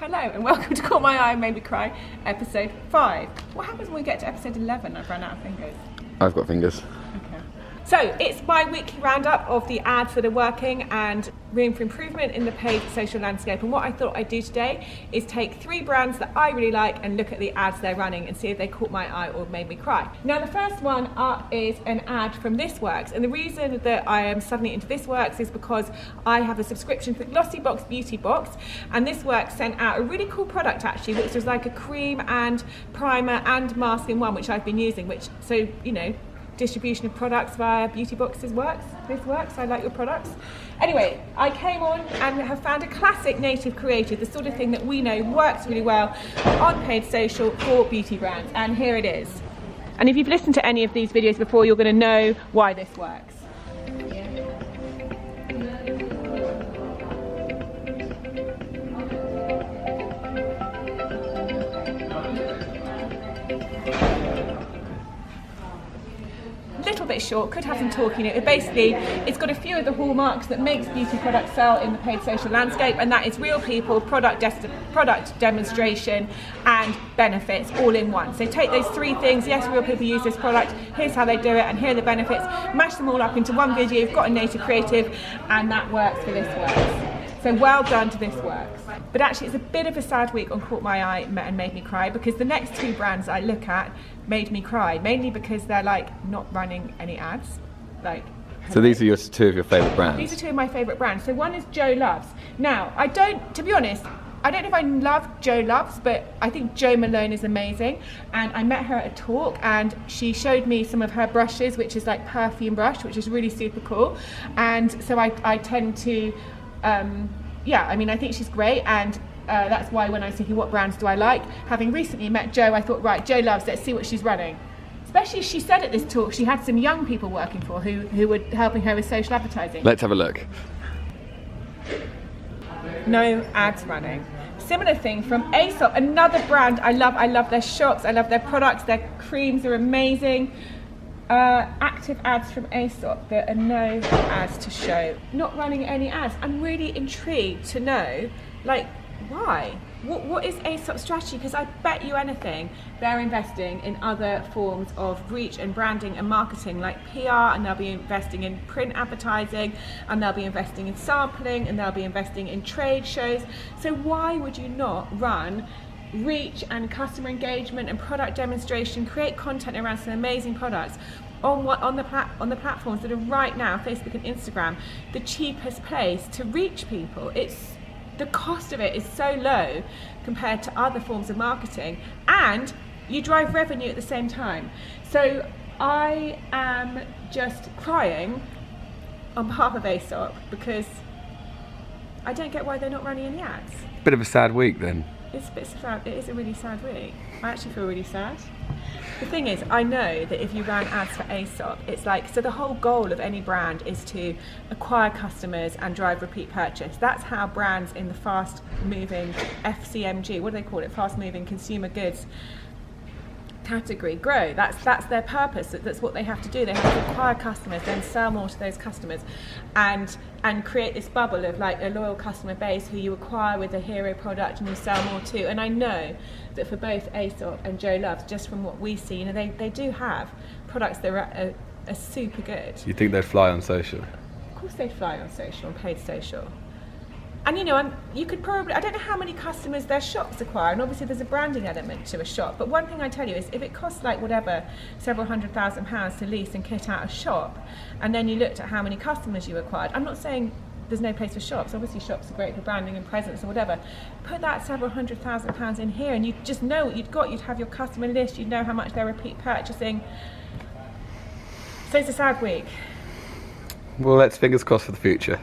Hello and welcome to Caught My Eye and Made Me Cry, episode 5. What happens when we get to episode 11? I've run out of fingers. I've got fingers. Okay. So it's my weekly roundup of the ads that are working and room for improvement in the paid social landscape. And what I thought I'd do today is take 3 brands that I really like and look at the ads they're running and see if they caught my eye or made me cry. Now the first one is an ad from This Works, and the reason that I am suddenly into This Works is because I have a subscription to the Glossy Box beauty box, and This Works sent out a really cool product actually, which was like a cream and primer and mask in one, which I've been using, so you know, distribution of products via beauty boxes works. This works. I like your products. Anyway, I came on and have found a classic native creative, the sort of thing that we know works really well on paid social for beauty brands, and here it is. And if you've listened to any of these videos before, you're going to know why this works. Little bit short, could have some talking in it, but basically it's got a few of the hallmarks that makes beauty products sell in the paid social landscape, and that is real people, product demonstration and benefits all in one. So take those 3 things, yes, real people use this product, here's how they do it and here are the benefits, mash them all up into one video, you've got a native creative, and that works for This Works. So well done to This Works. But actually it's a bit of a sad week on Caught My Eye and Made Me Cry, because the next 2 brands I look at made me cry, mainly because they're like not running any ads. So these are 2 of your favourite brands? These are 2 of my favourite brands. So one is Jo Loves. Now, to be honest, I don't know if I love Jo Loves, but I think Jo Malone is amazing. And I met her at a talk and she showed me some of her brushes, which is like perfume brush, which is really super cool. And so I tend to, I think she's great, and that's why when I was thinking what brands do I like, having recently met Jo, I thought, right, Jo Loves, let's see what she's running. Especially, she said at this talk she had some young people working for her who were helping her with social advertising. Let's have a look. No ads running. Similar thing from Aesop, another brand I love. I love their shops, I love their products, their creams are amazing. Active ads from Aesop, there are no ads to show. Not running any ads. I'm really intrigued to know, why? What is Aesop's strategy? Because I bet you anything they're investing in other forms of reach and branding and marketing, like PR, and they'll be investing in print advertising, and they'll be investing in sampling, and they'll be investing in trade shows. So why would you not run reach and customer engagement and product demonstration, create content around some amazing products on the platforms that are right now, Facebook and Instagram, the cheapest place to reach people? The cost of it is so low compared to other forms of marketing, and you drive revenue at the same time. So I am just crying on behalf of Aesop because I don't get why they're not running any ads. Bit of a sad week then. It's a bit sad. It is a really sad week. I actually feel really sad. The thing is, I know that if you ran ads for Aesop, it's so the whole goal of any brand is to acquire customers and drive repeat purchase. That's how brands in the fast moving FCMG, what do they call it? Fast moving consumer goods category grow. That's their purpose. That's what they have to do. They have to acquire customers, then sell more to those customers, and create this bubble of a loyal customer base who you acquire with a hero product and you sell more to. And I know that for both Aesop and Jo Loves, just from what we see, they do have products that are super good. You think they'd fly on social? Of course they'd fly on social, on paid social. And you could probably, I don't know how many customers their shops acquire, and obviously there's a branding element to a shop, but one thing I tell you is if it costs several £100,000 to lease and kit out a shop, and then you looked at how many customers you acquired, I'm not saying there's no place for shops, obviously shops are great for branding and presence or whatever, put that several £100,000 in here and you'd just know what you'd got, you'd have your customer list, you'd know how much they're repeat purchasing. So it's a sad week. Well, let's fingers crossed for the future.